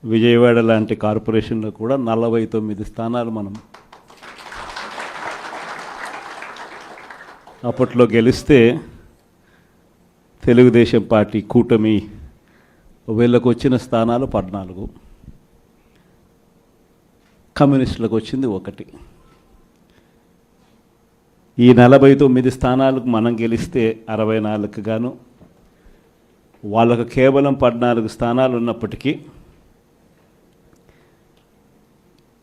విజయవాడ లాంటి కార్పొరేషన్లో కూడా 49 స్థానాలు మనం అప్పట్లో గెలిస్తే తెలుగుదేశం పార్టీ కూటమి వీళ్ళకు వచ్చిన స్థానాలు 14, కమ్యూనిస్టులకు వచ్చింది 1. ఈ 49 స్థానాలకు మనం గెలిస్తే 64 గాను వాళ్ళకు కేవలం 14 స్థానాలు ఉన్నప్పటికీ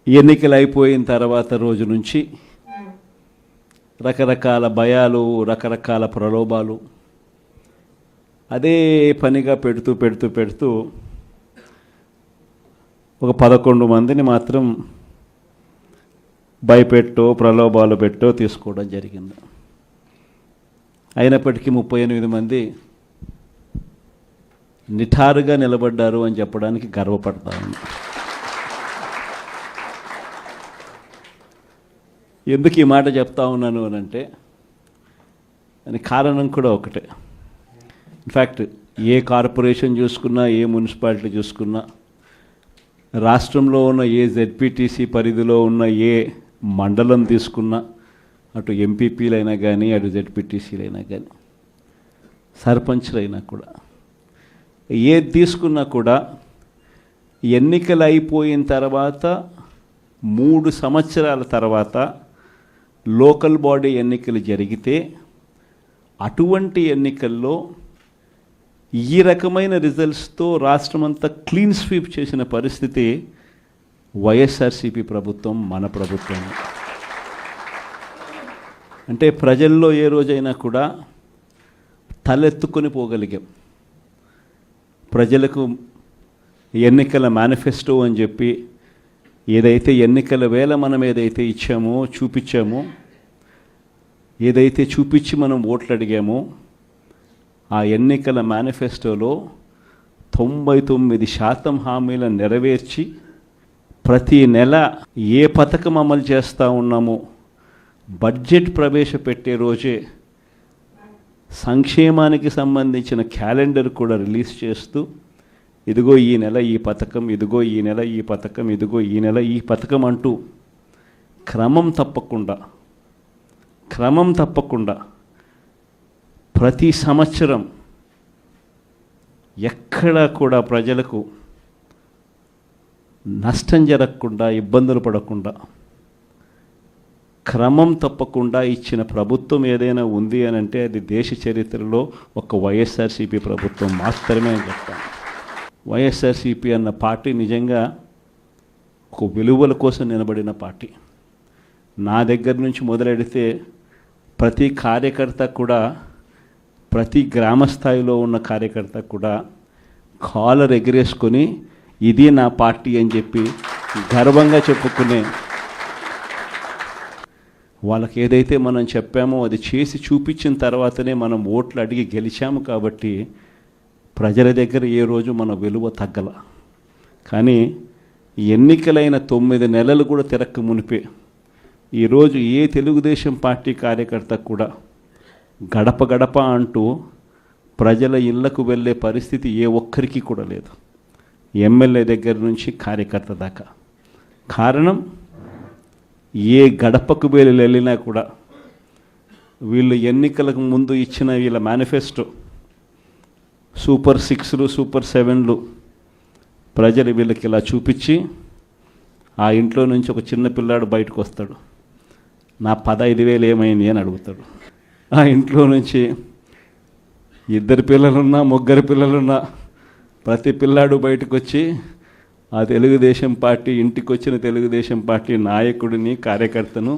ఎన్నికలు అయిపోయిన తర్వాత రోజు నుంచి రకరకాల భయాలు, రకరకాల ప్రలోభాలు అదే పనిగా పెడుతూ ఒక 11 మందిని మాత్రం భయపెట్టో ప్రలోభాలు పెట్టో తీసుకోవడం జరిగింది. అయినప్పటికీ 38 మంది నిఠారుగా నిలబడ్డారు అని చెప్పడానికి గర్వపడతాను. ఎందుకు ఈ మాట చెప్తా ఉన్నాను అని అంటే దానికి కారణం కూడా ఒకటే. ఇన్ఫ్యాక్ట్ ఏ కార్పొరేషన్ చూసుకున్నా, ఏ మున్సిపాలిటీ చూసుకున్నా, రాష్ట్రంలో ఉన్న ఏ జెడ్పీటీసీ పరిధిలో ఉన్న ఏ మండలం తీసుకున్నా, అటు ఎంపీపీలైనా కానీ, అటు జెడ్పీటీసీలైనా కానీ, సర్పంచ్లైనా కూడా, ఏది తీసుకున్నా కూడా ఎన్నికలు అయిపోయిన తర్వాత 3 సంవత్సరాల తర్వాత లోకల్ బాడీ ఎన్నికలు జరిగితే అటువంటి ఎన్నికల్లో ఈ రకమైన రిజల్ట్స్తో రాష్ట్రమంతా క్లీన్ స్వీప్ చేసిన పరిస్థితి వైఎస్ఆర్సీపీ ప్రభుత్వం, మన ప్రభుత్వం. అంటే ప్రజల్లో ఏ రోజైనా కూడా తలెత్తుకొని పోగలిగాం. ప్రజలకు ఎన్నికల మేనిఫెస్టో అని చెప్పి ఏదైతే ఎన్నికల వేళ మనం ఏదైతే ఇచ్చామో, చూపించామో, ఏదైతే చూపించి మనం ఓట్లు అడిగామో, ఆ ఎన్నికల మేనిఫెస్టోలో 99% హామీలను నెరవేర్చి ప్రతి నెల ఏ పథకం అమలు చేస్తూ ఉన్నామో బడ్జెట్ ప్రవేశపెట్టే రోజే సంక్షేమానికి సంబంధించిన క్యాలెండర్ కూడా రిలీజ్ చేస్తూ, ఇదిగో ఈ నెల ఈ పథకం, ఇదిగో ఈ నెల ఈ పథకం, ఇదిగో ఈ నెల ఈ పథకం అంటూ క్రమం తప్పకుండా ప్రతి సంవత్సరం ఎక్కడా కూడా ప్రజలకు నష్టం జరగకుండా, ఇబ్బందులు పడకుండా, క్రమం తప్పకుండా ఇచ్చిన ప్రభుత్వం ఏదైనా ఉంది అని అంటే అది దేశ చరిత్రలో ఒక వైఎస్ఆర్సీపీ ప్రభుత్వం మాత్రమే అని చెప్తాను. వైఎస్ఆర్సీపీ అన్న పార్టీ నిజంగా ఒక విలువల కోసం నిలబడిన పార్టీ. నా దగ్గర నుంచి మొదలెడితే ప్రతి కార్యకర్త కూడా, ప్రతి గ్రామ స్థాయిలో ఉన్న కార్యకర్త కూడా కాలర్ ఎగిరేసుకొని ఇది నా పార్టీ అని చెప్పి గర్వంగా చెప్పుకునే, వాళ్ళకి ఏదైతే మనం చెప్పామో అది చేసి చూపించిన తర్వాతనే మనం ఓట్లు అడిగి గెలిచాము. కాబట్టి ప్రజల దగ్గర ఏ రోజు మన విలువ తగ్గల. కానీ ఎన్నికలైన 9 నెలలు కూడా తిరక్క మునిపే ఈరోజు ఏ తెలుగుదేశం పార్టీ కార్యకర్త కూడా గడప గడప అంటూ ప్రజల ఇళ్లకు వెళ్ళే పరిస్థితి ఏ ఒక్కరికి కూడా లేదు, ఎమ్మెల్యే దగ్గర నుంచి కార్యకర్త దాకా. కారణం, ఏ గడపకు వెళ్ళినా కూడా వీళ్ళు ఎన్నికలకు ముందు ఇచ్చిన వీళ్ళ మేనిఫెస్టో సూపర్ 6లు, సూపర్ 7లు ప్రజలు వీళ్ళకి ఇలా చూపించి, ఆ ఇంట్లో నుంచి ఒక చిన్న పిల్లాడు బయటకు వస్తాడు, నా 15,000 ఏమైంది అని అడుగుతాడు. ఆ ఇంట్లో నుంచి 2 పిల్లలున్నా, 3 పిల్లలున్నా ప్రతి పిల్లాడు బయటకు వచ్చి ఆ తెలుగుదేశం పార్టీ ఇంటికి వచ్చిన తెలుగుదేశం పార్టీ నాయకుడిని, కార్యకర్తను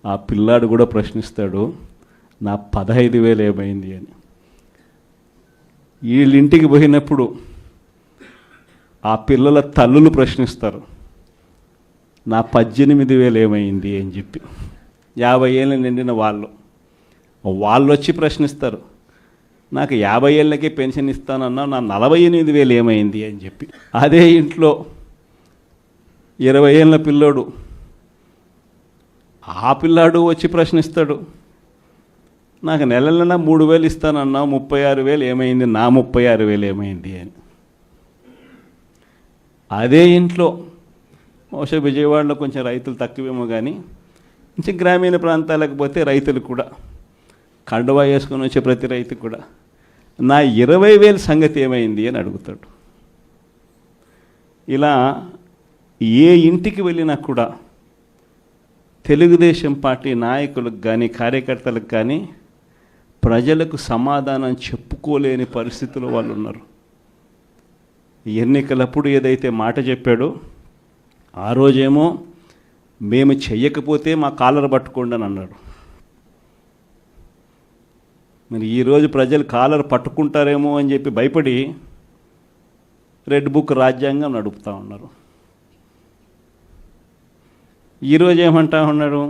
ఆ పిల్లాడు కూడా ప్రశ్నిస్తాడు, నా 15,000 ఏమైంది అని. వీళ్ళింటికి పోయినప్పుడు ఆ పిల్లల తల్లులు ప్రశ్నిస్తారు, నా 18,000 ఏమైంది అని చెప్పి. 50 ఏళ్ళు నిండిన వాళ్ళు వచ్చి ప్రశ్నిస్తారు, నాకు 50 ఏళ్ళకే పెన్షన్ ఇస్తానన్నా నా 48,000 ఏమైంది అని చెప్పి. అదే ఇంట్లో 20 ఏళ్ళ పిల్లోడు, ఆ పిల్లాడు వచ్చి ప్రశ్నిస్తాడు, నాకు నెల 3,000 ఇస్తానన్నావు, 36,000 ఏమైంది, నా 36,000 ఏమైంది అని. అదే ఇంట్లో బహుశా విజయవాడలో కొంచెం రైతులు తక్కువేమో కానీ కొంచెం గ్రామీణ ప్రాంతాలకు పోతే రైతులు కూడా కండువా వేసుకొని వచ్చే ప్రతి రైతు కూడా నా 20,000 సంగతి ఏమైంది అని అడుగుతాడు. ఇలా ఏ ఇంటికి వెళ్ళినా కూడా తెలుగుదేశం పార్టీ నాయకులకు కానీ కార్యకర్తలకు కానీ ప్రజలకు సమాధానం చెప్పుకోలేని పరిస్థితుల్లో వాళ్ళు ఉన్నారు. ఎన్నికలప్పుడు ఏదైతే మాట చెప్పాడో ఆ రోజేమో మేము చెయ్యకపోతే మా కాలర్ పట్టుకోండి అని అన్నాడు. మరి ఈరోజు ప్రజలు కాలర్ పట్టుకుంటారేమో అని చెప్పి భయపడి రెడ్ బుక్ రాజ్యాంగం నడుపుతూ ఉన్నారు. ఈరోజు ఏమంటా ఉన్నారు,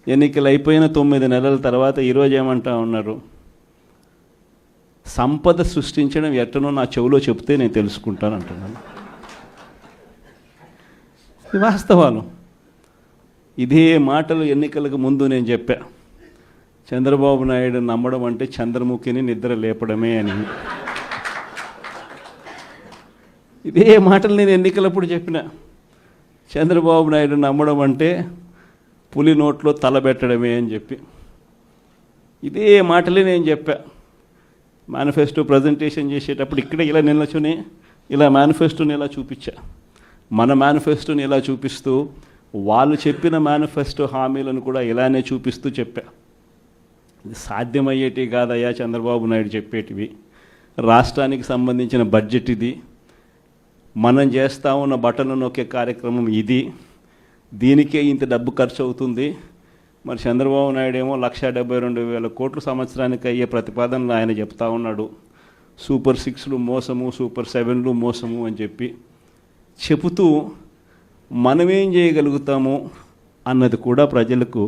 ఎన్నికలు అయిపోయిన 9 నెలల తర్వాత ఈరోజు ఏమంటా ఉన్నారు, సంపద సృష్టించడం ఎట్టనో నా చెవిలో చెప్తే నేను తెలుసుకుంటాను అంటున్నాను. ఇది వాస్తవాలు. ఇదే మాటలు ఎన్నికలకు ముందు నేను చెప్పా, చంద్రబాబు నాయుడు నమ్మడం అంటే చంద్రముఖిని నిద్ర లేపడమే అని. ఇదే మాటలు నేను ఎన్నికలప్పుడు చెప్పిన, చంద్రబాబు నాయుడు నమ్మడం అంటే పులి నోట్లో తలబెట్టడమే అని చెప్పి. ఇదే మాటలే నేను చెప్పా మేనిఫెస్టో ప్రజెంటేషన్ చేసేటప్పుడు. ఇక్కడ ఇలా నిల్చుని ఇలా మేనిఫెస్టోని ఇలా చూపించా. మన మేనిఫెస్టోని ఇలా చూపిస్తూ వాళ్ళు చెప్పిన మేనిఫెస్టో హామీలను కూడా ఇలానే చూపిస్తూ చెప్పా. ఇది సాధ్యమయ్యేటివి కాదయ్యా చంద్రబాబు నాయుడు చెప్పేటివి. రాష్ట్రానికి సంబంధించిన బడ్జెట్ ఇది, మనం చేస్తూ ఉన్న బటన్లు నొక్కే కార్యక్రమం ఇది, దీనికే ఇంత డబ్బు ఖర్చు అవుతుంది. మరి చంద్రబాబు నాయుడు ఏమో 1,72,000 కోట్లు సంవత్సరానికి అయ్యే ప్రతిపాదనలు ఆయన చెప్తా ఉన్నాడు. సూపర్ 6లు మోసము, సూపర్ 7లు మోసము అని చెప్పి చెబుతూ మనమేం చేయగలుగుతాము అన్నది కూడా ప్రజలకు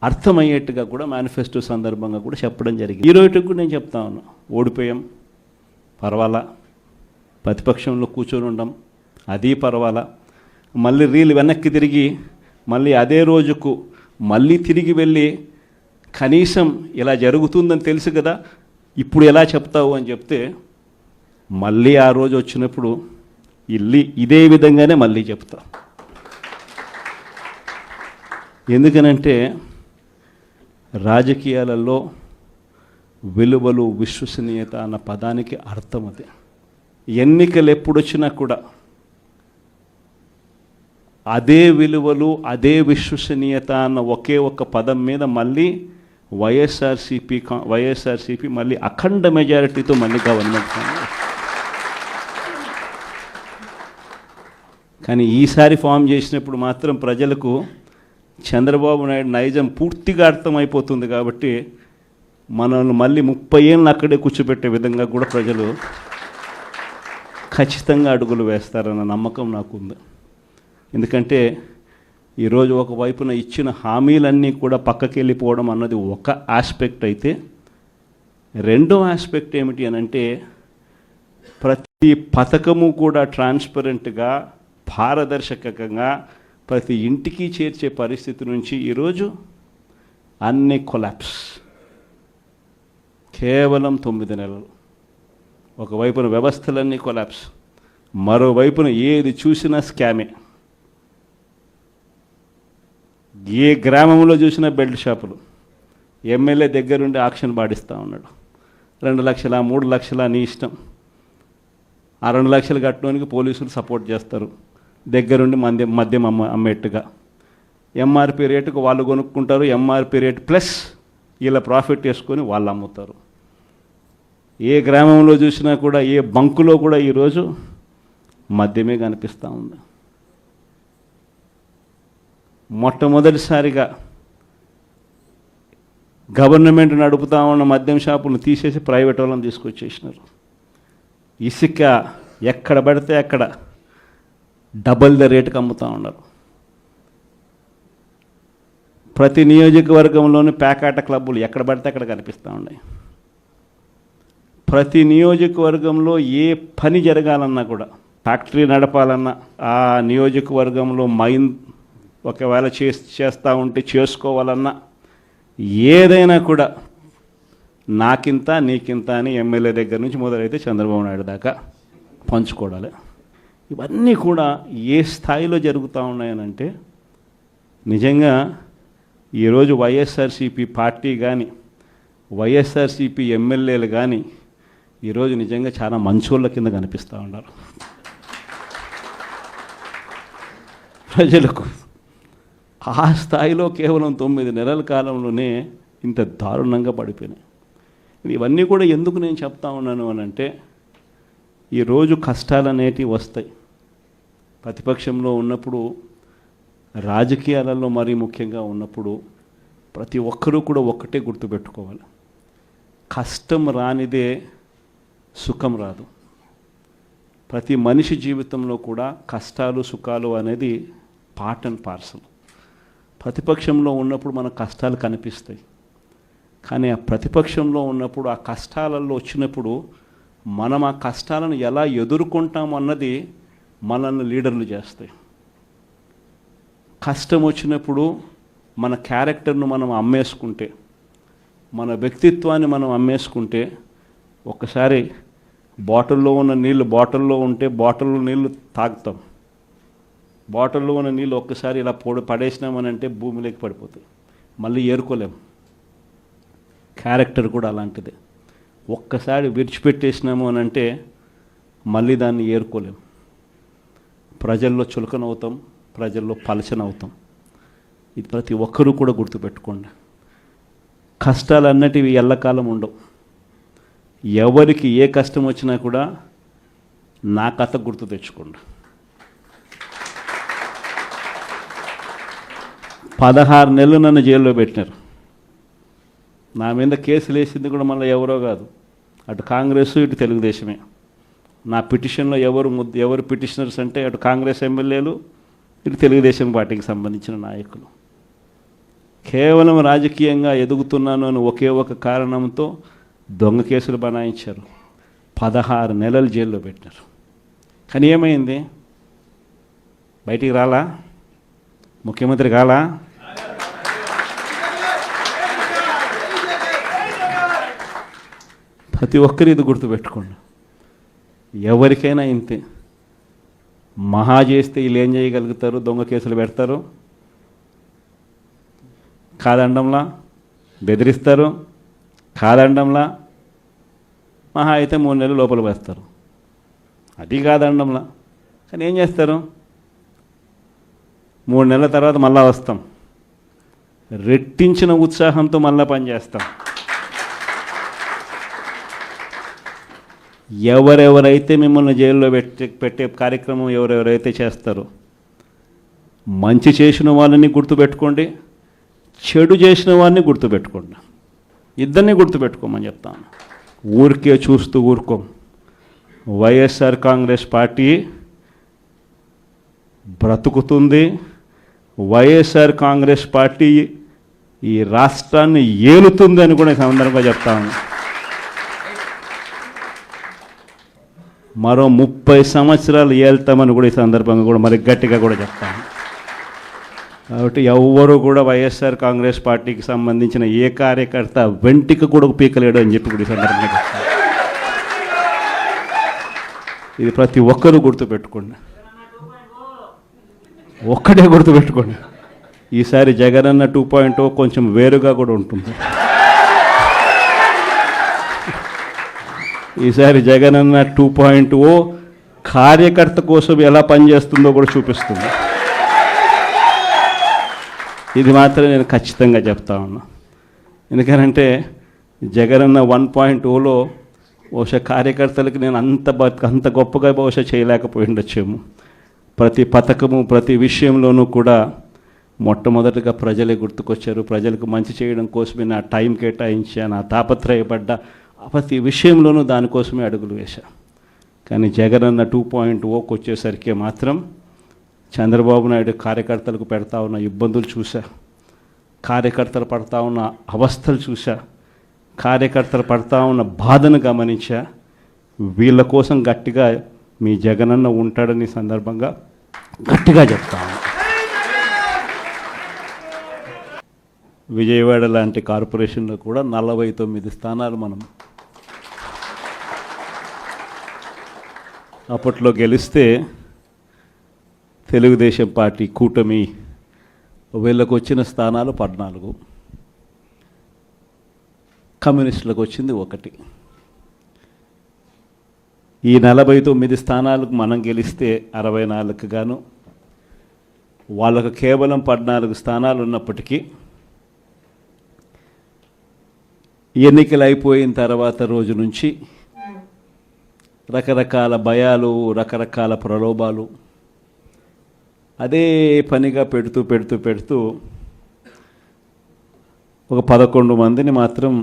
అర్థమయ్యేట్టుగా కూడా మేనిఫెస్టో సందర్భంగా కూడా చెప్పడం జరిగింది. ఈ రోజుకి కూడా నేను చెప్తా ఉన్నా, ఓడిపోయాం పర్వాలా, ప్రతిపక్షంలో కూర్చొని ఉండం అది పర్వాలా, మళ్ళీ రీలు వెనక్కి తిరిగి మళ్ళీ అదే రోజుకు మళ్ళీ తిరిగి వెళ్ళి కనీసం ఇలా జరుగుతుందని తెలుసు కదా ఇప్పుడు ఎలా చెప్తావు అని చెప్తే మళ్ళీ ఆ రోజు వచ్చినప్పుడు ఇదే విధంగానే మళ్ళీ చెప్తా. ఎందుకనంటే రాజకీయాలలో విలువలు, విశ్వసనీయత అన్న పదానికి అర్థం అది. ఎన్నికలు ఎప్పుడొచ్చినా కూడా అదే విలువలు, అదే విశ్వసనీయత అన్న ఒకే ఒక్క పదం మీద మళ్ళీ వైఎస్ఆర్సీపీ మళ్ళీ అఖండ మెజారిటీతో మళ్ళీ గవర్నమెంట్. కానీ ఈసారి ఫామ్ చేసినప్పుడు మాత్రం ప్రజలకు చంద్రబాబు నాయుడు నైజం పూర్తిగా అర్థమైపోతుంది. కాబట్టి మనల్ని మళ్ళీ 30 ఏళ్ళు అక్కడే కూర్చోబెట్టే విధంగా కూడా ప్రజలు ఖచ్చితంగా అడుగులు వేస్తారన్న నమ్మకం నాకుంది. ఎందుకంటే ఈరోజు ఒకవైపున ఇచ్చిన హామీలన్నీ కూడా పక్కకి వెళ్ళిపోవడం అన్నది ఒక ఆస్పెక్ట్ అయితే, రెండో ఆస్పెక్ట్ ఏమిటి అనంటే ప్రతి పథకము కూడా ట్రాన్స్పరెంట్గా, పారదర్శకంగా ప్రతి ఇంటికి చేర్చే పరిస్థితి నుంచి ఈరోజు అన్ని కొలాప్స్. కేవలం 9 నెలలు. ఒకవైపున వ్యవస్థలన్నీ కొలాప్స్, మరోవైపున ఏది చూసినా స్కామే. ఏ గ్రామంలో చూసినా బెల్ట్ షాపులు. ఎమ్మెల్యే దగ్గరుండి ఆక్షన్ పాడిస్తూ ఉన్నాడు. 2 లక్షల 3 లక్షల నీ ఇష్టం. ఆ 2 లక్షలు కట్టడానికి పోలీసులు సపోర్ట్ చేస్తారు, దగ్గరుండి మద్యం అమ్మేట్టుగా. ఎంఆర్పి రేటుకు వాళ్ళు కొనుక్కుంటారు, ఎంఆర్పి రేటు ప్లస్ వీళ్ళ ప్రాఫిట్ వేసుకొని వాళ్ళు అమ్ముతారు. ఏ గ్రామంలో చూసినా కూడా, ఏ బంకులో కూడా ఈరోజు మద్యమే కనిపిస్తూ ఉంది. మొట్టమొదటిసారిగా గవర్నమెంట్ నడుపుతా ఉన్న మద్యం షాపులను తీసేసి ప్రైవేట్ వాళ్ళని తీసుకొచ్చేసినారు. ఇసుక ఎక్కడ పడితే అక్కడ డబల్ ద రేటుకి అమ్ముతూ ఉన్నారు. ప్రతి నియోజకవర్గంలోని పేకాట క్లబ్బులు ఎక్కడ పడితే అక్కడ కనిపిస్తూ ఉన్నాయి. ప్రతి నియోజకవర్గంలో ఏ పని జరగాలన్నా కూడా, ఫ్యాక్టరీ నడపాలన్నా, ఆ నియోజకవర్గంలో మైన్ ఒకవేళ చేస్తూ ఉంటే చేసుకోవాలన్నా, ఏదైనా కూడా నాకింత నీకింత అని ఎమ్మెల్యే దగ్గర నుంచి మొదలైతే చంద్రబాబు నాయుడు దాకా పంచుకోవాలి. ఇవన్నీ కూడా ఏ స్థాయిలో జరుగుతూ ఉన్నాయనంటే నిజంగా ఈరోజు వైఎస్ఆర్సీపీ పార్టీ కానీ వైఎస్ఆర్సీపీ ఎమ్మెల్యేలు కానీ ఈరోజు నిజంగా చాలా మంచోళ్ళ కింద కనిపిస్తూ ఉన్నారు ప్రజలకు. ఆ స్థాయిలో కేవలం 9 నెలల కాలంలోనే ఇంత దారుణంగా పడిపోయినాయి. ఇవన్నీ కూడా ఎందుకు నేను చెప్తా ఉన్నాను అని అంటే ఈరోజు కష్టాలు అనేటివి వస్తాయి. ప్రతిపక్షంలో ఉన్నప్పుడు, రాజకీయాలలో మరీ ముఖ్యంగా ఉన్నప్పుడు ప్రతి ఒక్కరూ కూడా ఒక్కటే గుర్తుపెట్టుకోవాలి, కష్టం రానిదే సుఖం రాదు. ప్రతి మనిషి జీవితంలో కూడా కష్టాలు సుఖాలు అనేది పార్ట్ అండ్ పార్సల్. ప్రతిపక్షంలో ఉన్నప్పుడు మన కష్టాలు కనిపిస్తాయి, కానీ ఆ ప్రతిపక్షంలో ఉన్నప్పుడు ఆ కష్టాలలో వచ్చినప్పుడు మనం ఆ కష్టాలను ఎలా ఎదుర్కొంటాం అన్నది మనల్ని లీడర్లు చేస్తాయి. కష్టం వచ్చినప్పుడు మన క్యారెక్టర్ను మనం అమ్మేసుకుంటే, మన వ్యక్తిత్వాన్ని మనం అమ్మేసుకుంటే, ఒక్కసారి బాటిల్లో ఉన్న నీళ్ళు బాటిల్లో ఉంటే బాటిల్లో నీళ్ళు తాగుతాం, బాటిల్లో ఉన్న నీళ్ళు ఒక్కసారి ఇలా పడేసినామనంటే భూమిలోకి పడిపోతాయి, మళ్ళీ ఏరుకోలేం. క్యారెక్టర్ కూడా అలాంటిదే. ఒక్కసారి విడిచిపెట్టేసినాము అని అంటే మళ్ళీ దాన్ని ఏరుకోలేం. ప్రజల్లో చులకనవుతాం, ప్రజల్లో పలచనవుతాం. ఇది ప్రతి ఒక్కరూ కూడా గుర్తుపెట్టుకోండి. కష్టాలు అన్నటివి ఎల్లకాలం ఉండవు. ఎవరికి ఏ కష్టం వచ్చినా కూడా నా కథ గుర్తు తెచ్చుకోండి. 16 నెలలు నన్ను జైల్లో పెట్టినారు. నా మీద కేసులు వేసింది కూడా మళ్ళీ ఎవరో కాదు, అటు కాంగ్రెస్ ఇటు తెలుగుదేశమే. నా పిటిషన్లో ఎవరు పిటిషనర్స్ అంటే అటు కాంగ్రెస్ ఎమ్మెల్యేలు, ఇటు తెలుగుదేశం పార్టీకి సంబంధించిన నాయకులు. కేవలం రాజకీయంగా ఎదుగుతున్నాను అని ఒకే ఒక కారణంతో దొంగ కేసులు బనాయించారు. 16 నెలలు జైల్లో పెట్టినారు. కానీ ఏమైంది? బయటికి రాలా? ముఖ్యమంత్రి కాలా? ప్రతి ఒక్కరు ఇది గుర్తుపెట్టుకోండి. ఎవరికైనా ఇంతే. మహా చేస్తే వీళ్ళు ఏం చేయగలుగుతారు? దొంగ కేసులు పెడతారు, కాదండంలా బెదిరిస్తారు, కాదండంలా మహా అయితే 3 నెలలు లోపల వేస్తారు, అది కాదండంలా. కానీ ఏం చేస్తారు? 3 నెలల తర్వాత మళ్ళా వస్తాం, రెట్టించిన ఉత్సాహంతో మళ్ళా పనిచేస్తాం. ఎవరెవరైతే మిమ్మల్ని జైల్లో పెట్టే కార్యక్రమం ఎవరెవరైతే చేస్తారో, మంచి చేసిన వాళ్ళని గుర్తుపెట్టుకోండి, చెడు చేసిన వాడిని గుర్తుపెట్టుకోండి. ఇద్దరిని గుర్తుపెట్టుకోమని చెప్తాను. ఊరికే చూస్తూ ఊరుకోం. వైఎస్ఆర్ కాంగ్రెస్ పార్టీ బ్రతుకుతుంది. వైఎస్ఆర్ కాంగ్రెస్ పార్టీ ఈ రాష్ట్రాన్ని ఏలుతుంది అని కూడా సందర్భంగా చెప్తాను. మరో 30 సంవత్సరాలు ఏళ్తామని కూడా ఈ సందర్భంగా కూడా మరి గట్టిగా కూడా చెప్తాను. కాబట్టి ఎవ్వరూ కూడా వైఎస్ఆర్ కాంగ్రెస్ పార్టీకి సంబంధించిన ఏ కార్యకర్త వెంటికి కూడా పీకలేడు అని చెప్పి కూడా ఈ సందర్భంగా చెప్తాను. ఇది ప్రతి ఒక్కరూ గుర్తుపెట్టుకోండి, ఒక్కటే గుర్తుపెట్టుకోండి. ఈసారి జగనన్న 2.0 కొంచెం వేరుగా కూడా ఉంటుంది. ఈసారి జగనన్న 2.0 కార్యకర్త కోసం ఎలా పనిచేస్తుందో కూడా చూపిస్తుంది. ఇది మాత్రం నేను ఖచ్చితంగా చెప్తా ఉన్నా. ఎందుకనంటే జగనన్న 1.0లో బహుశా కార్యకర్తలకు నేను అంత గొప్పగా బహుశా చేయలేకపోయి ఉండొచ్చేమో. ప్రతి పథకము ప్రతి విషయంలోనూ కూడా మొట్టమొదటిగా ప్రజలే గుర్తుకొచ్చారు. ప్రజలకు మంచి చేయడం కోసమే నా టైం కేటాయించా, నా తాపత్రయపడ్డా, ప్రతి విషయంలోనూ దానికోసమే అడుగులు వేశా. కానీ జగనన్న 2.0కి వచ్చేసరికి మాత్రం చంద్రబాబు నాయుడు కార్యకర్తలకు పెడతా ఉన్న ఇబ్బందులు చూసా, కార్యకర్తలు పడతా ఉన్న అవస్థలు చూసా, కార్యకర్తలు పడతా ఉన్న బాధను గమనించా. వీళ్ళ కోసం గట్టిగా మీ జగనన్న ఉంటాడని సందర్భంగా గట్టిగా చెప్తాను. విజయవాడ లాంటి కార్పొరేషన్లో కూడా 49 స్థానాలు మనం అప్పట్లో గెలిస్తే తెలుగుదేశం పార్టీ కూటమి వీళ్ళకు వచ్చిన స్థానాలు 14, కమ్యూనిస్టులకు వచ్చింది 1. ఈ 49 స్థానాలకు మనం గెలిస్తే 64 గాను వాళ్ళకు కేవలం 14 స్థానాలు ఉన్నప్పటికీ ఎన్నికలు అయిపోయిన తర్వాత రోజు నుంచి రకరకాల భయాలు, రకరకాల ప్రలోభాలు అదే పనిగా పెడుతూ ఒక 11 మందిని మాత్రం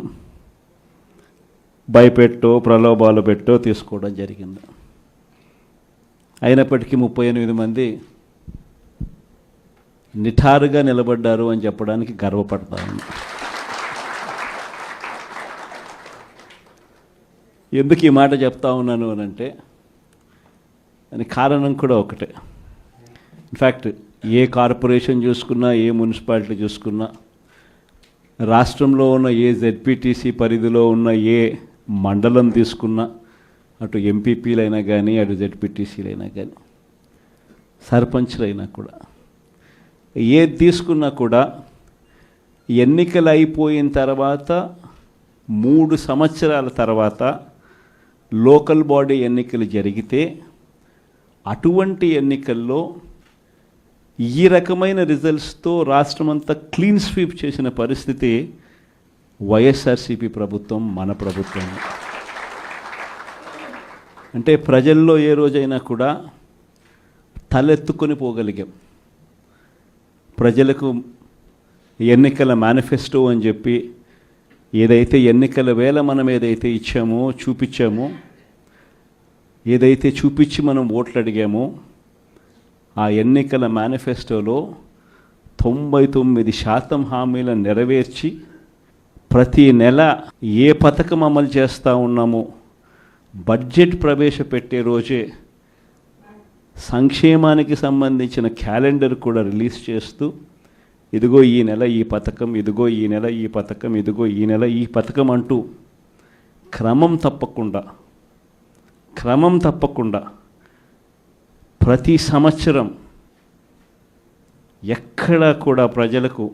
భయపెట్టో ప్రలోభాలు పెట్టో తీసుకోవడం జరిగింది. అయినప్పటికీ 38 మంది నిఠారుగా నిలబడ్డారు అని చెప్పడానికి గర్వపడతాను. ఎందుకు ఈ మాట చెప్తా ఉన్నాను అని అంటే దానికి కారణం కూడా ఒకటే. ఇన్ఫ్యాక్ట్ ఏ కార్పొరేషన్ చూసుకున్నా, ఏ మున్సిపాలిటీ చూసుకున్నా, రాష్ట్రంలో ఉన్న ఏ జెడ్పీటీసీ పరిధిలో ఉన్న ఏ మండలం తీసుకున్నా, అటు ఎంపీపీలైనా కానీ, అటు జెడ్పీటీసీలైనా కానీ, సర్పంచ్లైనా కూడా, ఏది తీసుకున్నా కూడా ఎన్నికలు అయిపోయిన తర్వాత 3 సంవత్సరాల తర్వాత లోకల్ బాడీ ఎన్నికలు జరిగితే అటువంటి ఎన్నికల్లో ఈ రకమైన రిజల్ట్స్తో రాష్ట్రమంతా క్లీన్ స్వీప్ చేసిన పరిస్థితి వైఎస్ఆర్సీపీ ప్రభుత్వం, మన ప్రభుత్వం. అంటే ప్రజల్లో ఏ రోజైనా కూడా తలెత్తుకొని పోగలిగాం. ప్రజలకు ఎన్నికల మేనిఫెస్టో అని చెప్పి ఏదైతే ఎన్నికల వేళ మనం ఏదైతే ఇచ్చామో, చూపించామో, ఏదైతే చూపించి మనం ఓట్లు అడిగామో, ఆ ఎన్నికల మేనిఫెస్టోలో 99% హామీలను నెరవేర్చి ప్రతి నెల ఏ పథకం అమలు చేస్తూ ఉన్నామో బడ్జెట్ ప్రవేశపెట్టే రోజే సంక్షేమానికి సంబంధించిన క్యాలెండర్ కూడా రిలీజ్ చేస్తూ, ఇదిగో ఈ నెల ఈ పథకం, ఇదిగో ఈ నెల ఈ పథకం, ఇదిగో ఈ నెల ఈ పథకం అంటూ క్రమం తప్పకుండా ప్రతి సంవత్సరం ఎక్కడా కూడా ప్రజలకు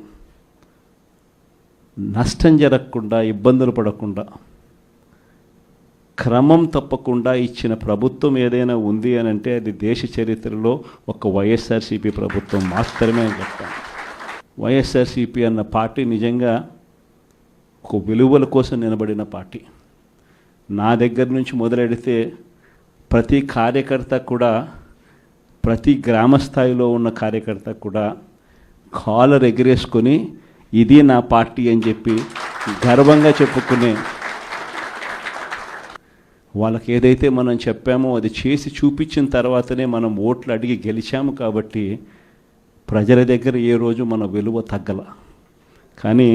నష్టం జరగకుండా, ఇబ్బందులు పడకుండా, క్రమం తప్పకుండా ఇచ్చిన ప్రభుత్వం ఏదైనా ఉంది అని అంటే అది దేశ చరిత్రలో ఒక వైఎస్ఆర్సీపీ ప్రభుత్వం మాత్రమే అని చెప్తాను. వైఎస్ఆర్సీపీ అన్న పార్టీ నిజంగా ఒక విలువల కోసం నిలబడిన పార్టీ. నా దగ్గర నుంచి మొదలెడితే ప్రతి కార్యకర్త కూడా, ప్రతి గ్రామ స్థాయిలో ఉన్న కార్యకర్త కూడా కాలర్ ఎగిరేసుకొని ఇది నా పార్టీ అని చెప్పి గర్వంగా చెప్పుకునే, వాళ్ళకి ఏదైతే మనం చెప్పామో అది చేసి చూపించిన తర్వాతనే మనం ఓట్లు అడిగి గెలిచాము. కాబట్టి ప్రజల దగ్గర ఏ రోజు మన విలువ తగ్గల. కానీ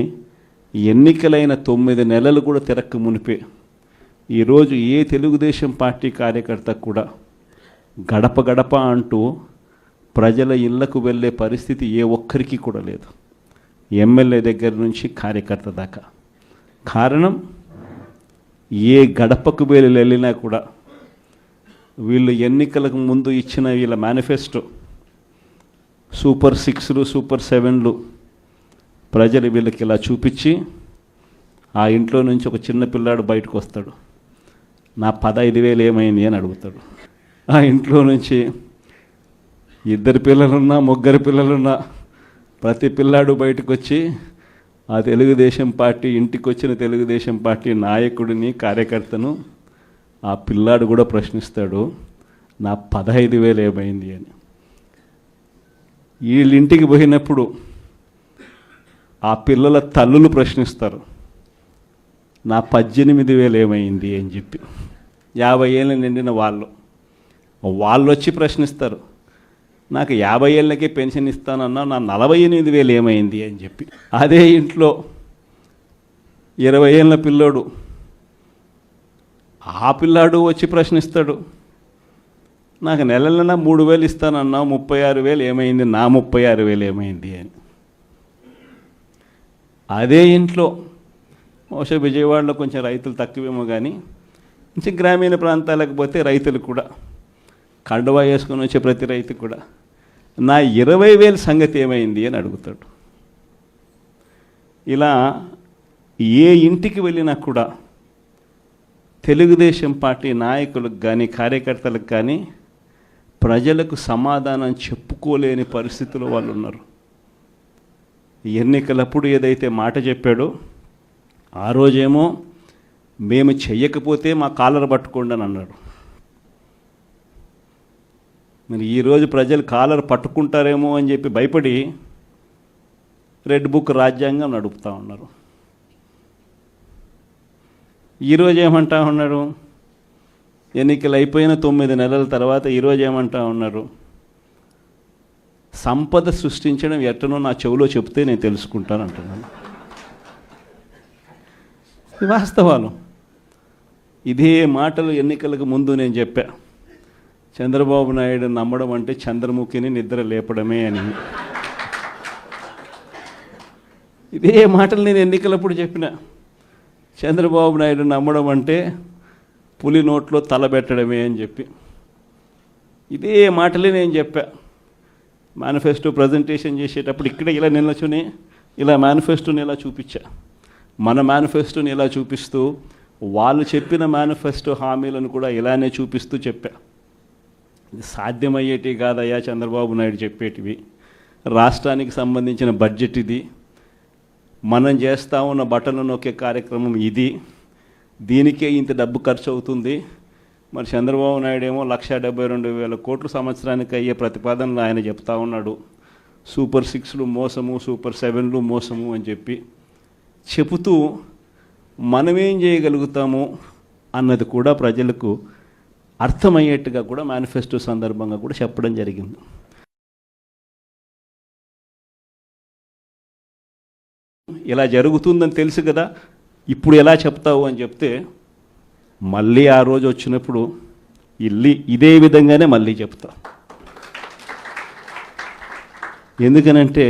ఎన్నికలైన 9 నెలలు కూడా తిరక్క మునిపే ఈరోజు ఏ తెలుగుదేశం పార్టీ కార్యకర్త కూడా గడప గడప అంటూ ప్రజల ఇళ్లకు వెళ్ళే పరిస్థితి ఏ ఒక్కరికి కూడా లేదు, ఎమ్మెల్యే దగ్గర నుంచి కార్యకర్త దాకా. కారణం, ఏ గడపకు వెళ్ళినా కూడా వీళ్ళు ఎన్నికలకు ముందు ఇచ్చిన వీళ్ళ మేనిఫెస్టో సూపర్ 6లు, సూపర్ 7లు ప్రజలు వీళ్ళకి ఇలా చూపించి, ఆ ఇంట్లో నుంచి ఒక చిన్న పిల్లాడు బయటకు వస్తాడు, నా 15,000 ఏమైంది అని అడుగుతాడు. ఆ ఇంట్లో నుంచి 2 పిల్లలున్నా, 3 పిల్లలున్నా ప్రతి పిల్లాడు బయటకు వచ్చి ఆ తెలుగుదేశం పార్టీ ఇంటికి వచ్చిన తెలుగుదేశం పార్టీ నాయకుడిని, కార్యకర్తను ఆ పిల్లాడు కూడా ప్రశ్నిస్తాడు, నా 15,000 ఏమైంది అని. వీళ్ళింటికి పోయినప్పుడు ఆ పిల్లల తల్లులు ప్రశ్నిస్తారు, నా 18,000 ఏమైంది అని చెప్పి. 50 ఏళ్ళు నిండిన వాళ్ళు వచ్చి ప్రశ్నిస్తారు, నాకు 50 ఏళ్ళకే పెన్షన్ ఇస్తానన్నా నా 48,000 ఏమైంది అని చెప్పి. అదే ఇంట్లో 20 ఏళ్ళ పిల్లోడు, ఆ పిల్లాడు వచ్చి ప్రశ్నిస్తాడు, నాకు నెలలైనా 3,000 ఇస్తానన్నా 36,000 ఏమైంది, నా 36,000 ఏమైంది అని. అదే ఇంట్లో బహుశా విజయవాడలో కొంచెం రైతులు తక్కువేమో కానీ కొంచెం గ్రామీణ ప్రాంతాలకు పోతే రైతులు కూడా కండువా వేసుకొని వచ్చే ప్రతి రైతు కూడా నా 20,000 సంగతి ఏమైంది అని అడుగుతాడు. ఇలా ఏ ఇంటికి వెళ్ళినా కూడా తెలుగుదేశం పార్టీ నాయకులకు కానీ కార్యకర్తలకు కానీ ప్రజలకు సమాధానం చెప్పుకోలేని పరిస్థితుల్లో వాళ్ళు ఉన్నారు. ఎన్నికలప్పుడు ఏదైతే మాట చెప్పాడో ఆ రోజేమో మేము చెయ్యకపోతే మా కాలర్ పట్టుకోండి అని అన్నాడు. మరి ఈరోజు ప్రజలు కాలర్ పట్టుకుంటారేమో అని చెప్పి భయపడి రెడ్ బుక్ రాజ్యాంగం నడుపుతూ ఉన్నారు. ఈరోజు ఏమంటా ఉన్నారు? ఎన్నికలు అయిపోయిన 9 నెలల తర్వాత ఈరోజు ఏమంటా ఉన్నారు? సంపద సృష్టించడం ఎట్టనో నా చెవిలో చెప్తే నేను తెలుసుకుంటాను అంటున్నాను. వాస్తవాలు. ఇదే మాటలు ఎన్నికలకు ముందు నేను చెప్పా. చంద్రబాబు నాయుడు నమ్మడం అంటే చంద్రముఖిని నిద్ర లేపడమే అని. ఇదే మాటలు నేను ఎన్నికలప్పుడు చెప్పిన. చంద్రబాబు నాయుడు నమ్మడం అంటే పులి నోట్లో తలబెట్టడమే అని చెప్పి ఇదే మాటలే నేను చెప్పా. మేనిఫెస్టో ప్రజెంటేషన్ చేసేటప్పుడు ఇక్కడ ఇలా నిల్చుని ఇలా మేనిఫెస్టోని ఇలా చూపించా. మన మేనిఫెస్టోని ఇలా చూపిస్తూ వాళ్ళు చెప్పిన మేనిఫెస్టో హామీలను కూడా ఇలానే చూపిస్తూ చెప్పా. ఇది సాధ్యమయ్యేటివి కాదయ్యా చంద్రబాబు నాయుడు చెప్పేటివి. రాష్ట్రానికి సంబంధించిన బడ్జెట్ ఇది, మనం చేస్తూ ఉన్న బటన్లు నొక్కే కార్యక్రమం ఇది, దీనికే ఇంత డబ్బు ఖర్చు అవుతుంది. మరి చంద్రబాబు నాయుడు ఏమో 1,72,000 కోట్లు సంవత్సరానికి అయ్యే ప్రతిపాదనలు ఆయన చెప్తా ఉన్నాడు. సూపర్ 6లు మోసము, సూపర్ 7లు మోసము అని చెప్పి చెబుతూ మనమేం చేయగలుగుతాము అన్నది కూడా ప్రజలకు అర్థమయ్యేట్టుగా కూడా మేనిఫెస్టో సందర్భంగా కూడా చెప్పడం జరిగింది. ఇలా జరుగుతుందని తెలుసు కదా, ఇప్పుడు ఎలా చెప్తావు అని చెప్తే మళ్ళీ ఆ రోజు వచ్చినప్పుడు ఇదే విధంగానే మళ్ళీ చెప్తా. ఎందుకనంటే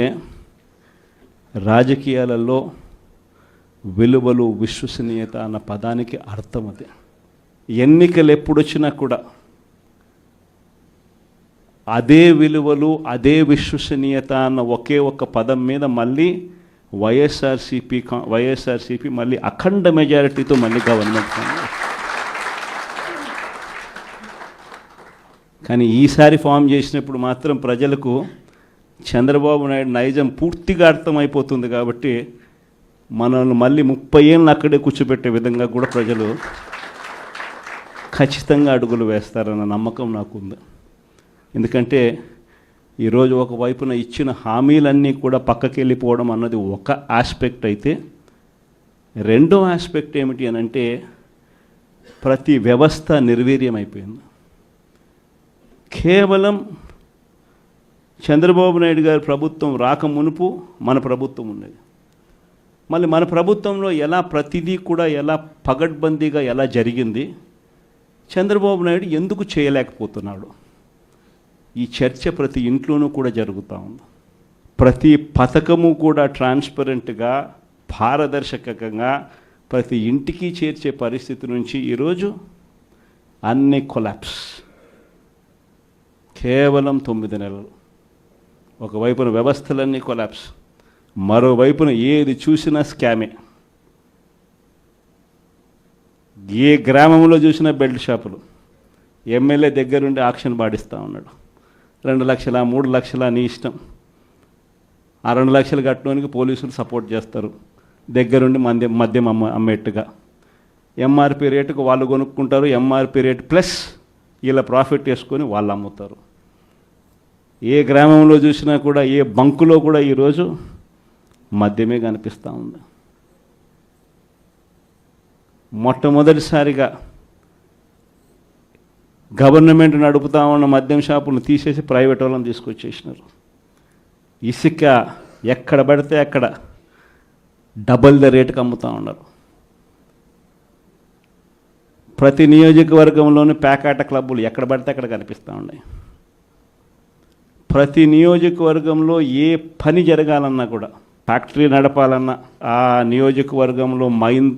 రాజకీయాలలో విలువలు, విశ్వసనీయత అన్న పదానికి అర్థం అదే. ఎన్నికలు ఎప్పుడొచ్చినా కూడా అదే విలువలు, అదే విశ్వసనీయత అన్న ఒకే ఒక్క పదం మీద మళ్ళీ వైఎస్ఆర్సీపీ మళ్ళీ అఖండ మెజారిటీతో మళ్ళీ గవర్నమెంట్. కానీ ఈసారి ఫామ్ చేసినప్పుడు మాత్రం ప్రజలకు చంద్రబాబు నాయుడు నైజం పూర్తిగా అర్థమైపోతుంది. కాబట్టి మనల్ని మళ్ళీ 30 ఏళ్ళు అక్కడే కూర్చోబెట్టే విధంగా కూడా ప్రజలు ఖచ్చితంగా అడుగులు వేస్తారన్న నమ్మకం నాకుంది. ఎందుకంటే ఈరోజు ఒకవైపున ఇచ్చిన హామీలన్నీ కూడా పక్కకి వెళ్ళిపోవడం అన్నది ఒక ఆస్పెక్ట్ అయితే, రెండో ఆస్పెక్ట్ ఏమిటి అని అంటే ప్రతి వ్యవస్థ నిర్వీర్యం అయిపోయింది. కేవలం చంద్రబాబు నాయుడు గారి ప్రభుత్వం రాక మునుపు మన ప్రభుత్వం ఉన్నది. మళ్ళీ మన ప్రభుత్వంలో ఎలా ప్రతిదీ కూడా ఎలా పగడ్బందీగా ఎలా జరిగింది, చంద్రబాబు నాయుడు ఎందుకు చేయలేకపోతున్నాడు, ఈ చర్చ ప్రతి ఇంట్లోనూ కూడా జరుగుతూ ఉంది. ప్రతి పథకము కూడా ట్రాన్స్పరెంట్గా, పారదర్శకంగా ప్రతి ఇంటికి చేర్చే పరిస్థితి నుంచి ఈరోజు అన్ని కొలాప్స్. కేవలం 9 నెలలు. ఒకవైపున వ్యవస్థలన్నీ కొలాప్స్, మరోవైపున ఏది చూసినా స్కామే. ఏ గ్రామంలో చూసినా బెల్ట్ షాపులు. ఎమ్మెల్యే దగ్గరుండి ఆక్షన్ పాడిస్తూ ఉన్నాడు. 2 లక్షల 3 లక్షల నీ ఇష్టం. ఆ 2 లక్షలు కట్టడానికి పోలీసులు సపోర్ట్ చేస్తారు, దగ్గరుండి మద్యం అమ్మేట్టుగా. ఎంఆర్పి రేటుకు వాళ్ళు కొనుక్కుంటారు, ఎంఆర్పి రేటు ప్లస్ ఇలా ప్రాఫిట్ వేసుకొని వాళ్ళు అమ్ముతారు. ఏ గ్రామంలో చూసినా కూడా, ఏ బంకులో కూడా ఈరోజు మద్యమే కనిపిస్తూ ఉంది. మొట్టమొదటిసారిగా గవర్నమెంట్ నడుపుతా ఉన్న మద్యం షాపులను తీసేసి ప్రైవేట్ వాళ్ళని తీసుకొచ్చేసినారు. ఇసుక ఎక్కడ పడితే అక్కడ డబల్ ద రేటుకి అమ్ముతూ ఉన్నారు. ప్రతి నియోజకవర్గంలోని పేకాట క్లబ్బులు ఎక్కడ పడితే అక్కడ కనిపిస్తూ ఉన్నాయి. ప్రతి నియోజకవర్గంలో ఏ పని జరగాలన్నా కూడా, ఫ్యాక్టరీ నడపాలన్నా, ఆ నియోజకవర్గంలో మైన్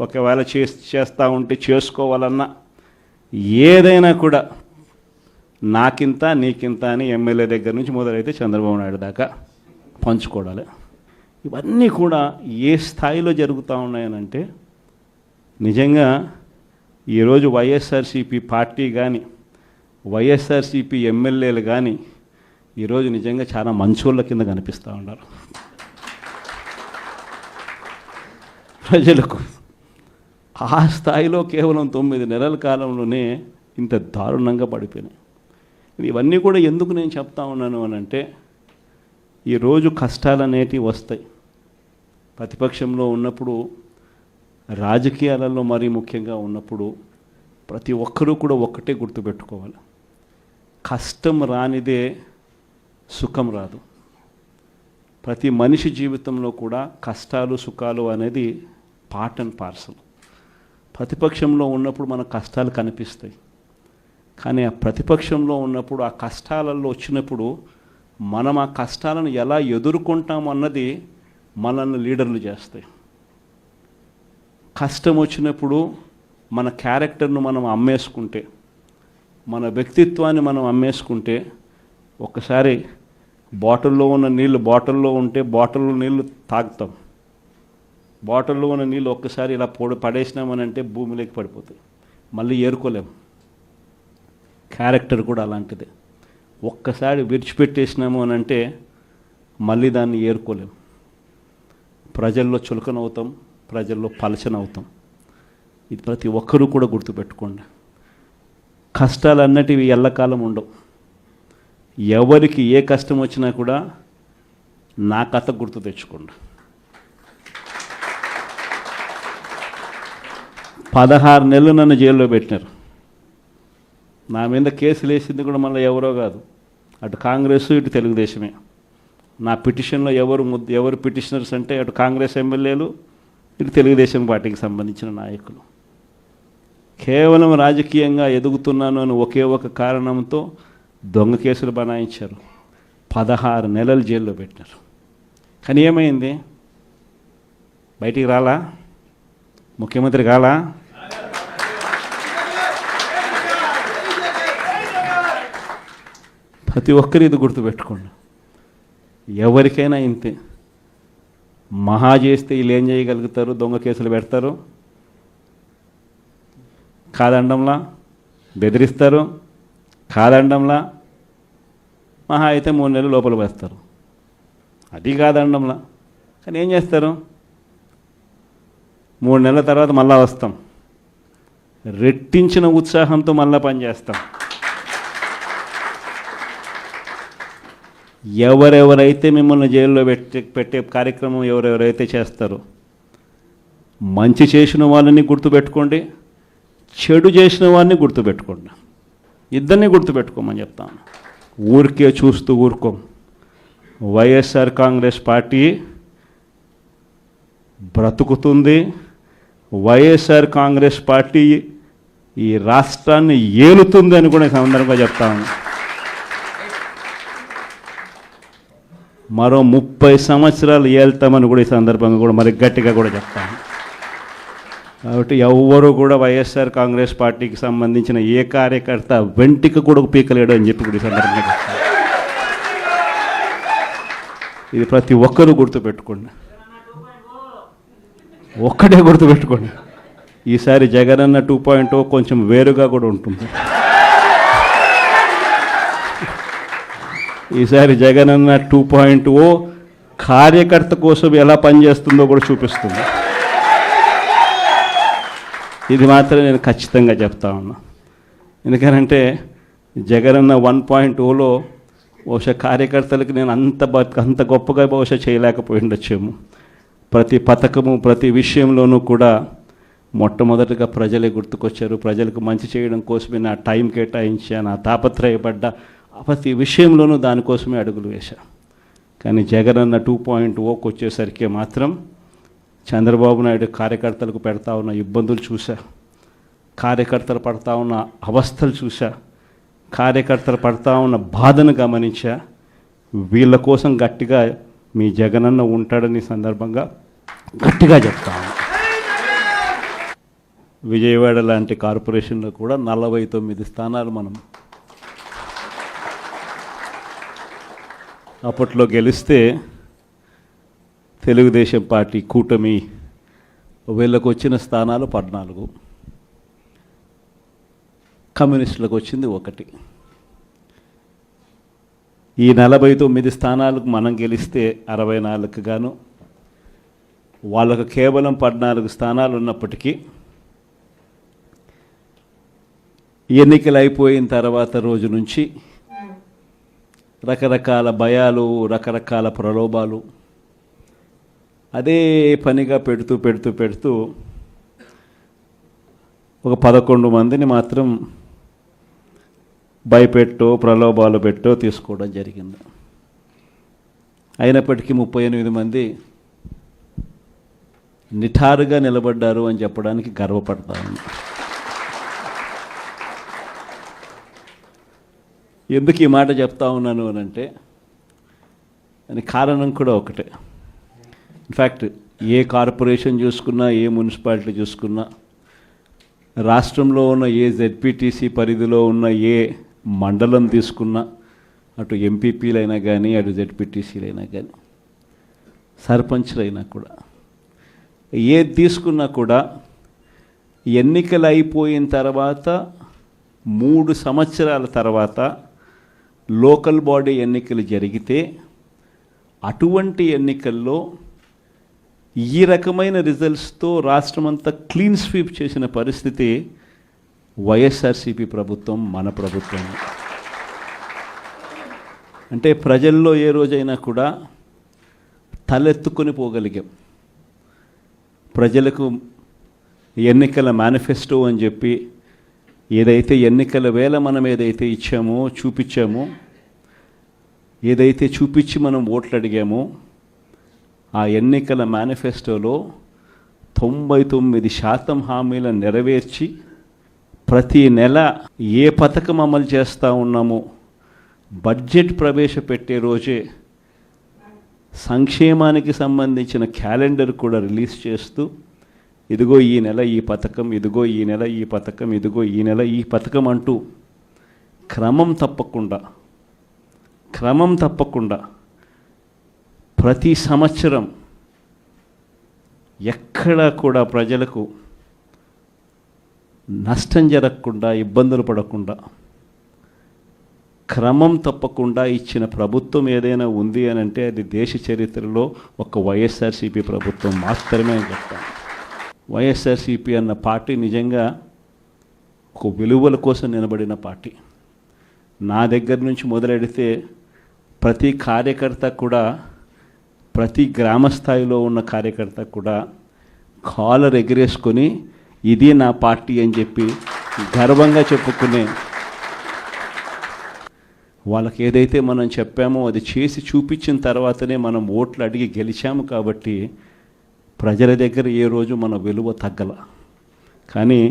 ఒకవేళ చేస్తూ ఉంటే చేసుకోవాలన్నా, ఏదైనా కూడా నాకింత నీకింత అని ఎమ్మెల్యే దగ్గర నుంచి మొదలైతే చంద్రబాబు నాయుడు దాకా పంచుకోవడాలి. ఇవన్నీ కూడా ఏ స్థాయిలో జరుగుతూ ఉన్నాయనంటే నిజంగా ఈరోజు వైఎస్ఆర్సీపీ పార్టీ కానీ వైఎస్ఆర్సీపీ ఎమ్మెల్యేలు కానీ ఈరోజు నిజంగా చాలా మంచోళ్ళ కింద కనిపిస్తూ ఉన్నారు ప్రజలకు. ఆ స్థాయిలో కేవలం 9 నెలల కాలంలోనే ఇంత దారుణంగా పడిపోయినాయి. ఇవన్నీ కూడా ఎందుకు నేను చెప్తా ఉన్నాను అని అంటే ఈరోజు కష్టాలు అనేటివి వస్తాయి. ప్రతిపక్షంలో ఉన్నప్పుడు, రాజకీయాలలో మరీ ముఖ్యంగా ఉన్నప్పుడు ప్రతి ఒక్కరూ కూడా ఒక్కటే గుర్తుపెట్టుకోవాలి, కష్టం రానిదే సుఖం రాదు. ప్రతి మనిషి జీవితంలో కూడా కష్టాలు సుఖాలు అనేది పార్ట్ అండ్ పార్సల్. ప్రతిపక్షంలో ఉన్నప్పుడు మన కష్టాలు కనిపిస్తాయి, కానీ ఆ ప్రతిపక్షంలో ఉన్నప్పుడు ఆ కష్టాలలో వచ్చినప్పుడు మనం ఆ కష్టాలను ఎలా ఎదుర్కొంటాం అన్నది మనల్ని లీడర్లు చేస్తాయి. కష్టం వచ్చినప్పుడు మన క్యారెక్టర్ను మనం అమ్మేసుకుంటే, మన వ్యక్తిత్వాన్ని మనం అమ్మేసుకుంటే, ఒక్కసారి బాటిల్లో ఉన్న నీళ్ళు బాటిల్లో ఉంటే బాటిల్లో నీళ్ళు తాగుతాం, బాటిల్లో ఉన్న నీళ్ళు ఒక్కసారి ఇలా పడేసినామనంటే భూమిలోకి పడిపోతాయి, మళ్ళీ ఏరుకోలేం. క్యారెక్టర్ కూడా అలాంటిదే. ఒక్కసారి విడిచిపెట్టేసినాము అని అంటే మళ్ళీ దాన్ని ఏరుకోలేం. ప్రజల్లో చులకనవుతాం, ప్రజల్లో పలచనవుతాం. ఇది ప్రతి ఒక్కరూ కూడా గుర్తుపెట్టుకోండి. కష్టాలు అన్నటివి ఎల్లకాలం ఉండవు. ఎవరికి ఏ కష్టం వచ్చినా కూడా నా కథ గుర్తు తెచ్చుకోండి. 16 నెలలు నన్ను జైల్లో పెట్టినారు. నా మీద కేసులు వేసింది కూడా మళ్ళీ ఎవరో కాదు, అటు కాంగ్రెస్ ఇటు తెలుగుదేశమే. నా పిటిషన్లో ఎవరు పిటిషనర్స్ అంటే అటు కాంగ్రెస్ ఎమ్మెల్యేలు ఇటు తెలుగుదేశం పార్టీకి సంబంధించిన నాయకులు. కేవలం రాజకీయంగా ఎదుగుతున్నాను అని ఒకే ఒక కారణంతో దొంగ కేసులు బనాయించారు. 16 నెలలు జైల్లో పెట్టినారు. కానీ ఏమైంది? బయటికి రాలా? ముఖ్యమంత్రి కాలా? ప్రతి ఒక్కరు ఇది గుర్తుపెట్టుకోండి. ఎవరికైనా ఇంతే. మహా చేస్తే వీళ్ళు ఏం చేయగలుగుతారు? దొంగ కేసులు పెడతారు, కాదండంలా బెదిరిస్తారు, కాదండంలా మహా అయితే 3 నెలలు లోపల వేస్తారు, అది కాదండంలా. కానీ ఏం చేస్తారు? 3 నెలల తర్వాత మళ్ళా వస్తాం, రెట్టించిన ఉత్సాహంతో మళ్ళా పనిచేస్తాం. ఎవరెవరైతే మిమ్మల్ని జైల్లో పెట్టే కార్యక్రమం ఎవరెవరైతే చేస్తారో, మంచి చేసిన వాళ్ళని గుర్తుపెట్టుకోండి, చెడు చేసిన వాడిని గుర్తుపెట్టుకోండి. ఇద్దరిని గుర్తుపెట్టుకోమని చెప్తాను. ఊరికే చూస్తూ ఊరుకోం. వైఎస్ఆర్ కాంగ్రెస్ పార్టీ బ్రతుకుతుంది. వైఎస్ఆర్ కాంగ్రెస్ పార్టీ ఈ రాష్ట్రాన్ని ఏలుతుంది అని కూడా ఈ సందర్భంగా చెప్తాను. మరో 30 సంవత్సరాలు ఏళ్తామని కూడా ఈ సందర్భంగా కూడా మరి గట్టిగా కూడా చెప్తాను. కాబట్టి ఎవ్వరూ కూడా వైఎస్ఆర్ కాంగ్రెస్ పార్టీకి సంబంధించిన ఏ కార్యకర్త వెంటికి కూడా పీకలేడు అని చెప్పి కూడా ఈ సందర్భంగా చెప్తాను. ఇది ప్రతి ఒక్కరూ గుర్తుపెట్టుకోండి, ఒక్కటే గుర్తుపెట్టుకోండి. ఈసారి జగనన్న 2.0 కొంచెం వేరుగా కూడా ఉంటుంది. ఈసారి జగనన్న 2.0 కార్యకర్త కోసం ఎలా పనిచేస్తుందో కూడా చూపిస్తుంది. ఇది మాత్రం నేను ఖచ్చితంగా చెప్తా ఉన్నా. ఎందుకనంటే జగనన్న 1.0లో బహుశా కార్యకర్తలకు నేను అంత గొప్పగా బహుశా చేయలేకపోయి ఉండొచ్చేమో. ప్రతి పథకము ప్రతి విషయంలోనూ కూడా మొట్టమొదటిగా ప్రజలే గుర్తుకొచ్చారు. ప్రజలకు మంచి చేయడం కోసమే నా టైం కేటాయించా, నా తాపత్రయపడ్డా, ప్రతి విషయంలోనూ దానికోసమే అడుగులు వేశా. కానీ జగనన్న 2.0కి వచ్చేసరికి మాత్రం చంద్రబాబు నాయుడు కార్యకర్తలకు పెడతా ఉన్న ఇబ్బందులు చూసా, కార్యకర్తలు పడతా ఉన్న అవస్థలు చూసా, కార్యకర్తలు పడతా ఉన్న బాధను గమనించా. వీళ్ళ కోసం గట్టిగా మీ జగనన్న ఉంటాడని సందర్భంగా గట్టిగా చెప్తాను. విజయవాడ లాంటి కార్పొరేషన్లో కూడా 49 స్థానాలు మనం అప్పట్లో గెలిస్తే తెలుగుదేశం పార్టీ కూటమి వీళ్ళకు వచ్చిన స్థానాలు 14, కమ్యూనిస్టులకు వచ్చింది 1. ఈ 49 స్థానాలకు మనం గెలిస్తే 64కు గాను వాళ్ళకు కేవలం 14 స్థానాలు ఉన్నప్పటికీ ఎన్నికలు అయిపోయిన తర్వాత రోజు నుంచి రకరకాల భయాలు, రకరకాల ప్రలోభాలు అదే పనిగా పెడుతూ ఒక 11 మందిని మాత్రం భయపెట్టో ప్రలోభాలు పెట్టో తీసుకోవడం జరిగింది. అయినప్పటికీ 38 మంది నిఠారుగా నిలబడ్డారు అని చెప్పడానికి గర్వపడతాను. ఎందుకు ఈ మాట చెప్తా ఉన్నాను అని అంటే దానికి కారణం కూడా ఒకటే. ఇన్ఫ్యాక్ట్ ఏ కార్పొరేషన్ చూసుకున్నా, ఏ మున్సిపాలిటీ చూసుకున్నా, రాష్ట్రంలో ఉన్న ఏ జెడ్పీటీసీ పరిధిలో ఉన్న ఏ మండలం తీసుకున్నా, అటు ఎంపీపీలైనా కానీ, అటు జెడ్పీటీసీలైనా కానీ, సర్పంచ్లైనా కూడా, ఏది తీసుకున్నా కూడా ఎన్నికలు అయిపోయిన తర్వాత 3 సంవత్సరాల తర్వాత లోకల్ బాడీ ఎన్నికలు జరిగితే అటువంటి ఎన్నికల్లో ఈ రకమైన రిజల్ట్స్తో రాష్ట్రమంతా క్లీన్ స్వీప్ చేసిన పరిస్థితి వైఎస్ఆర్సీపీ ప్రభుత్వం, మన ప్రభుత్వం. అంటే ప్రజల్లో ఏ రోజైనా కూడా తలెత్తుకొని పోగలిగాం. ప్రజలకు ఎన్నికల మేనిఫెస్టో అని చెప్పి ఏదైతే ఎన్నికల వేళ మనం ఏదైతే ఇచ్చామో, చూపించామో, ఏదైతే చూపించి మనం ఓట్లు అడిగామో, ఆ ఎన్నికల మేనిఫెస్టోలో 99% హామీలను నెరవేర్చి ప్రతి నెల ఏ పథకం అమలు చేస్తూ ఉన్నామో బడ్జెట్ ప్రవేశపెట్టే రోజే సంక్షేమానికి సంబంధించిన క్యాలెండర్ కూడా రిలీజ్ చేస్తూ, ఇదిగో ఈ నెల ఈ పథకం, ఇదిగో ఈ నెల ఈ పథకం, ఇదిగో ఈ నెల ఈ పథకం అంటూ క్రమం తప్పకుండా ప్రతి సంవత్సరం ఎక్కడా కూడా ప్రజలకు నష్టం జరగకుండా, ఇబ్బందులు పడకుండా, క్రమం తప్పకుండా ఇచ్చిన ప్రభుత్వం ఏదైనా ఉంది అని అంటే అది దేశ చరిత్రలో ఒక వైఎస్ఆర్సీపీ ప్రభుత్వం మాత్రమే అని చెప్తాను. వైఎస్ఆర్సీపీ అన్న పార్టీ నిజంగా ఒక విలువల కోసం నిలబడిన పార్టీ. నా దగ్గర నుంచి మొదలెడితే ప్రతి కార్యకర్త కూడా, ప్రతి గ్రామ స్థాయిలో ఉన్న కార్యకర్త కూడా కాలర్ ఎగిరేసుకొని ఇది నా పార్టీ అని చెప్పి గర్వంగా చెప్పుకునే, వాళ్ళకి ఏదైతే మనం చెప్పామో అది చేసి చూపించిన తర్వాతనే మనం ఓట్లు అడిగి గెలిచాము. కాబట్టి ప్రజల దగ్గర ఏ రోజు మన విలువ తగ్గల. కానీ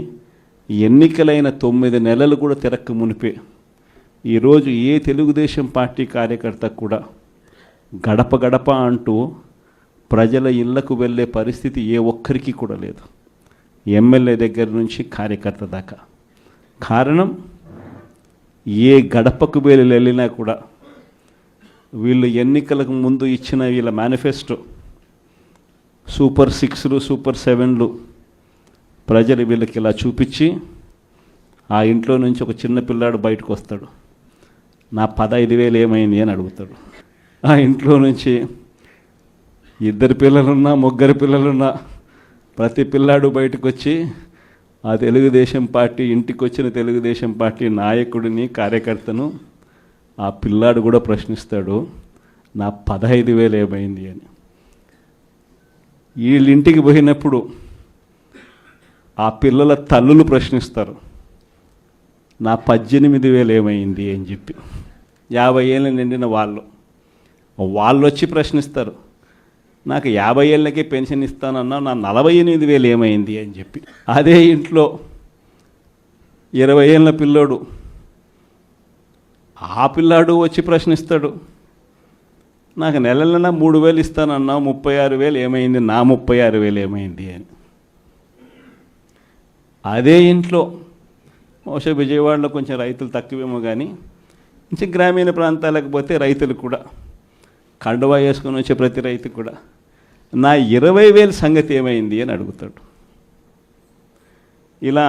ఎన్నికలైన 9 నెలలు కూడా తిరక్క మునిపే ఈరోజు ఏ తెలుగుదేశం పార్టీ కార్యకర్త కూడా గడప గడప అంటూ ప్రజల ఇళ్లకు వెళ్ళే పరిస్థితి ఏ ఒక్కరికి కూడా లేదు, ఎమ్మెల్యే దగ్గర నుంచి కార్యకర్త దాకా. కారణం, ఏ గడపకు వెళ్ళినా కూడా వీళ్ళు ఎన్నికలకు ముందు ఇచ్చిన వీళ్ళ మేనిఫెస్టో సూపర్ 6లు, సూపర్ 7లు ప్రజలు వీళ్ళకి ఇలా చూపించి, ఆ ఇంట్లో నుంచి ఒక చిన్న పిల్లాడు బయటకు వస్తాడు, నా 15,000 ఏమైంది అని అడుగుతాడు. ఆ ఇంట్లో నుంచి 2 పిల్లలున్నా, 3 పిల్లలున్నా ప్రతి పిల్లాడు బయటకు వచ్చి ఆ తెలుగుదేశం పార్టీ ఇంటికి వచ్చిన తెలుగుదేశం పార్టీ నాయకుడిని, కార్యకర్తను ఆ పిల్లాడు కూడా ప్రశ్నిస్తాడు, నా 15,000 ఏమైంది అని. వీళ్ళింటికి పోయినప్పుడు ఆ పిల్లల తల్లులు ప్రశ్నిస్తారు, నా 18,000 ఏమైంది అని చెప్పి. 50 ఏళ్ళు నిండిన వాళ్ళు వచ్చి ప్రశ్నిస్తారు, నాకు 50 ఏళ్ళకే పెన్షన్ ఇస్తానన్నా, నా 48,000 ఏమైంది అని చెప్పి. అదే ఇంట్లో 20 ఏళ్ళ పిల్లోడు, ఆ పిల్లాడు వచ్చి ప్రశ్నిస్తాడు, నాకు నెలలన్నా 3,000 ఇస్తానన్నా, 36,000 ఏమైంది, నా 36,000 ఏమైంది అని. అదే ఇంట్లో బహుశా విజయవాడలో కొంచెం రైతులు తక్కువేమో కానీ కొంచెం గ్రామీణ ప్రాంతాలకు పోతే రైతులు కూడా కండువా వేసుకొని వచ్చే ప్రతి రైతు కూడా నా 20,000 సంగతి ఏమైంది అని అడుగుతాడు. ఇలా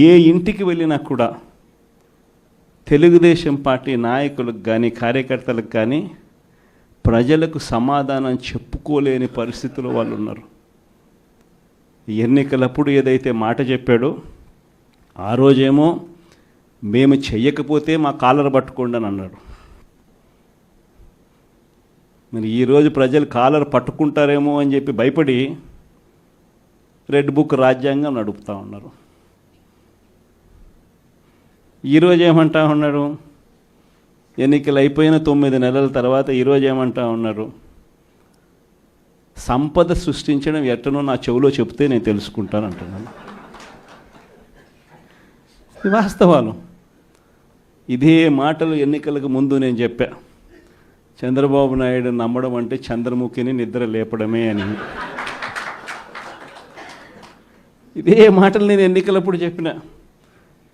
ఏ ఇంటికి వెళ్ళినా కూడా తెలుగుదేశం పార్టీ నాయకులకు కానీ కార్యకర్తలకు కానీ ప్రజలకు సమాధానం చెప్పుకోలేని పరిస్థితుల్లో వాళ్ళు ఉన్నారు. ఎన్నికలప్పుడు ఏదైతే మాట చెప్పాడో ఆ రోజేమో మేము చెయ్యకపోతే మా కాలర్ పట్టుకోండి అని అన్నాడు. మరి ఈరోజు ప్రజలు కాలర్ పట్టుకుంటారేమో అని చెప్పి భయపడి రెడ్ బుక్ రాజ్యాంగం నడుపుతూ ఉన్నారు. ఈరోజు ఏమంటా ఉన్నారు? ఎన్నికలు అయిపోయిన 9 నెలల తర్వాత ఈరోజు ఏమంటా ఉన్నారు? సంపద సృష్టించడం ఎట్టనో నా చెవిలో చెప్తే నేను తెలుసుకుంటాను అంటున్నాను. ఇది వాస్తవాలు. ఇదే మాటలు ఎన్నికలకు ముందు నేను చెప్పా. చంద్రబాబు నాయుడు నమ్మడం అంటే చంద్రముఖిని నిద్ర లేపడమే అని. ఇదే మాటలు నేను ఎన్నికలప్పుడు చెప్పిన.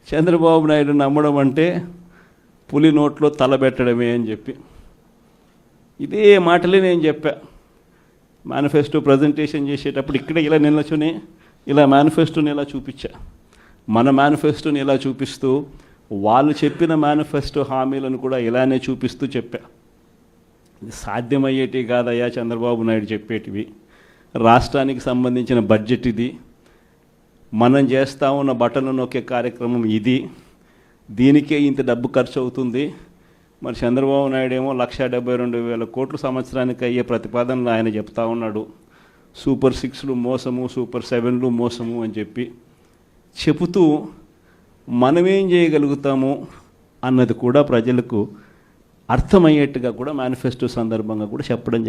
చంద్రబాబు నాయుడు నమ్మడం అంటే పులి నోట్లో తలబెట్టడమే అని చెప్పి ఇదే మాటలే నేను చెప్పా. మేనిఫెస్టో ప్రజెంటేషన్ చేసేటప్పుడు ఇక్కడ ఇలా నిల్చుని ఇలా మేనిఫెస్టోని ఇలా చూపించా. మన మేనిఫెస్టోని ఇలా చూపిస్తూ వాళ్ళు చెప్పిన మేనిఫెస్టో హామీలను కూడా ఇలానే చూపిస్తూ చెప్పా. ఇది సాధ్యమయ్యేటివి కాదయ్యా చంద్రబాబు నాయుడు చెప్పేటివి. రాష్ట్రానికి సంబంధించిన బడ్జెట్ ఇది, మనం చేస్తూ ఉన్న బటన్లు నొక్కే కార్యక్రమం ఇది, దీనికే ఇంత డబ్బు ఖర్చు అవుతుంది. మరి చంద్రబాబు నాయుడు ఏమో 1,72,000 కోట్లు సంవత్సరానికి అయ్యే ప్రతిపాదనలు ఆయన చెప్తా ఉన్నాడు. సూపర్ 6లు మోసము, సూపర్ 7లు మోసము అని చెప్పి చెబుతూ మనమేం చేయగలుగుతాము అన్నది కూడా ప్రజలకు అర్థమయ్యేట్టుగా కూడా మేనిఫెస్టో సందర్భంగా కూడా చెప్పడం జరిగింది.